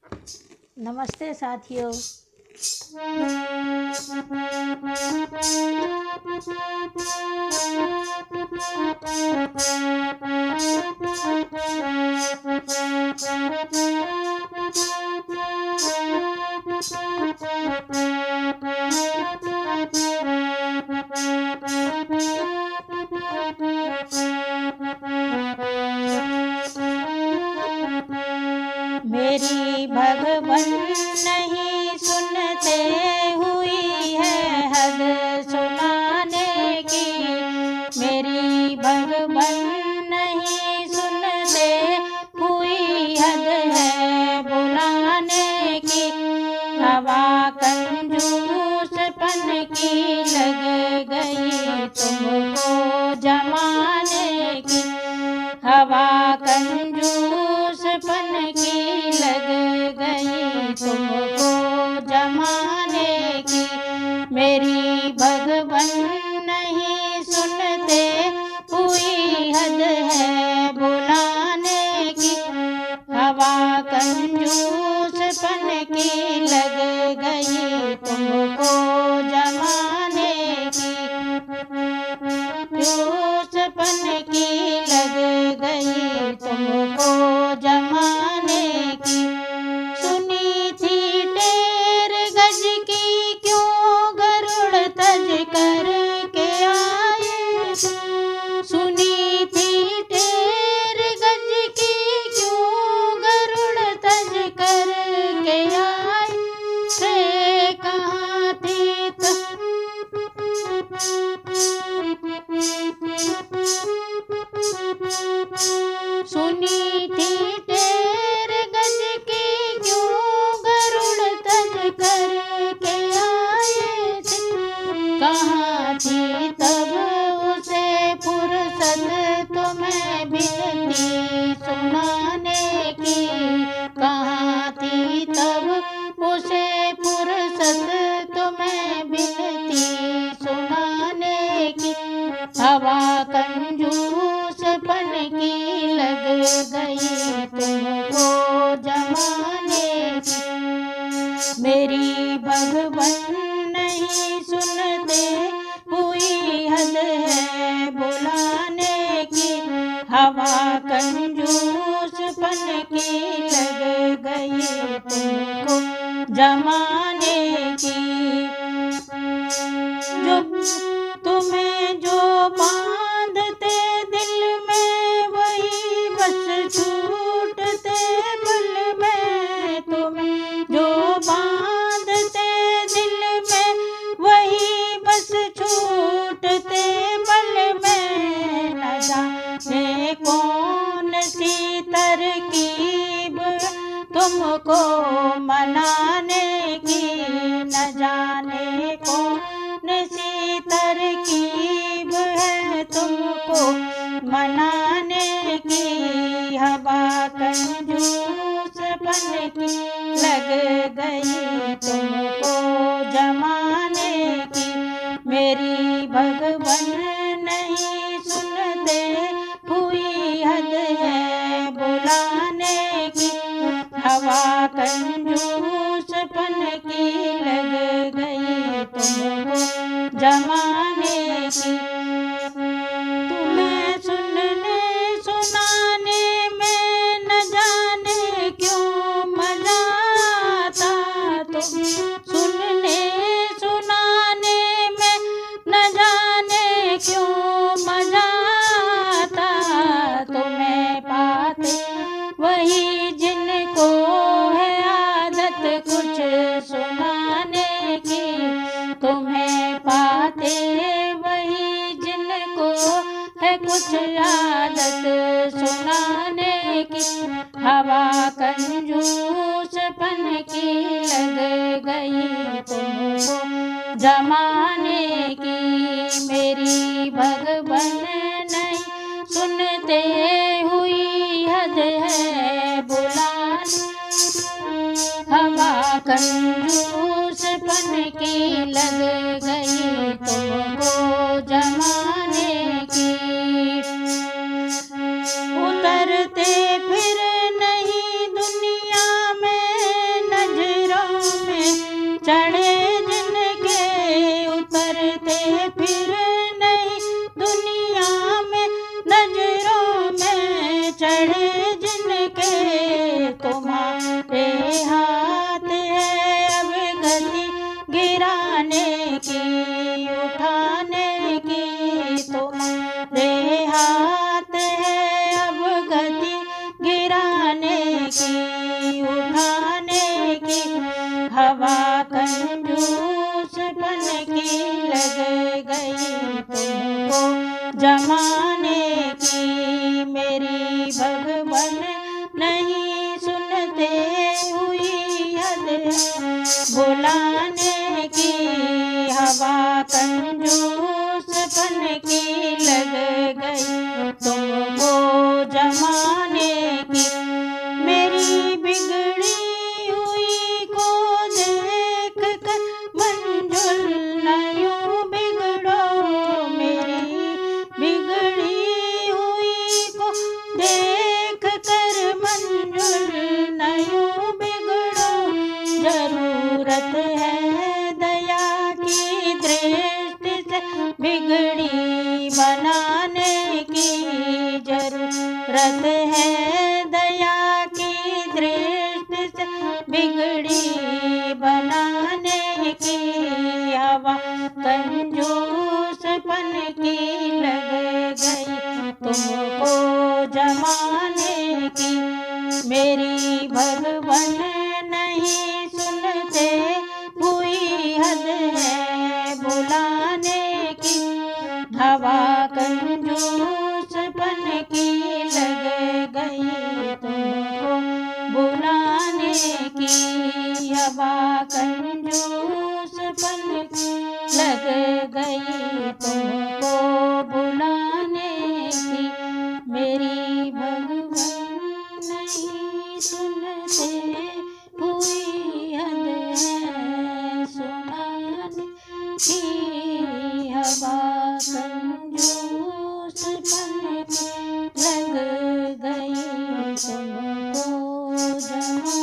नमस्ते साथियों। मेरी भगवन नहीं सुनते, हुई है हद सुनाने की। मेरी भगवन नहीं सुनते, हुई हद है बुलाने की। हवा कंजूसपन की लग गई तुमको जमाने की। हवा कंजूसपन की लग गई तुमको जमाने की। मेरी भगवन नहीं सुनते, हुई हद है बुलाने की। हवा कंजूसपन की लग गई तुमको जमाने की। कंजूसपन की लग गई तुमको जमाने की। सुनी थी टेर गज की, क्यों गरुड़ तज कर के आए। सुनी थी टेर गज की, क्यों गरुड़ तज कर के आए। से कहाँ थी सुनी थी टेर गज की, क्यों गरुड़ तज कर के आए थे। कहाँ थी तब उसे फुर्सत तुम्हें बिनती सुनाने की। कहाँ थी तब उसे फुर्सत तुम्हें बिनती सुनाने की। हवा कंजूसपन की लग गई तुमको जमाने की। मेरी भगवन नहीं सुनते, हुई हद है बुलाने की। हवा कंजूसपन की लग गई तुमको जमाने की। जो तुम्हें जो बांधते दिल में, वही बस छूटते पल में। तुम्हें जो बांधते दिल में, वही बस छूटते पल में। न जाने कौन सी तरकीब तुमको मनाने की। न जाने कौन सी तरकीब है तुमको मनाने की। हवा कंजूसपन की लग गई तुमको जमाने की। मेरी भगवन नहीं सुनते, हुई हद है बुलाने की। हवा कंजूसपन की लग गई तुमको जमाने की। तुम्हें सुनने सुनाने में न जाने क्यों मजा आता। तुम सुनने सुनाने में न जाने क्यों मजा आता। तुम्हें पाते वही जिनको है आदत कुछ सुनाने की। तुम्हें पाते वही जिनको है कुछ आदत सुनाने की। हवा कंजूसपन की लग गई तुमको जमाने की। मेरी भगवन नहीं सुनते, हुई हद है बुलाने। हवा कंजूसपन की लग गई तुमको जमाने की। उतरते फिर नहीं दुनिया में बुलाने की, हवा कंजूसपन की लग गई तुमको जमाने की। मेरी बिगड़ी हुई को देख कर मंजुल न यूं बिगड़ो, मेरी बिगड़ी हुई को देख कर मंजुल न यूं बिगड़ो। जरूरत है दया की दृष्टि से बिगड़ी बनाने की, जरूरत है दया की दृष्टि से बिगड़ी बनाने की। हवा कंजूसपन की लग गई तुमको जमाने की। मेरी भगवन नहीं सुनते, हुई हद है बुलाने की। हवा कंजूसपन की लग गई तुमको बुलाने की। हवा कंजूसपन की लग गई तुमको बुलाने की। मेरी भगवन नहीं सुनते, हुई हद है सुनाने की। हवा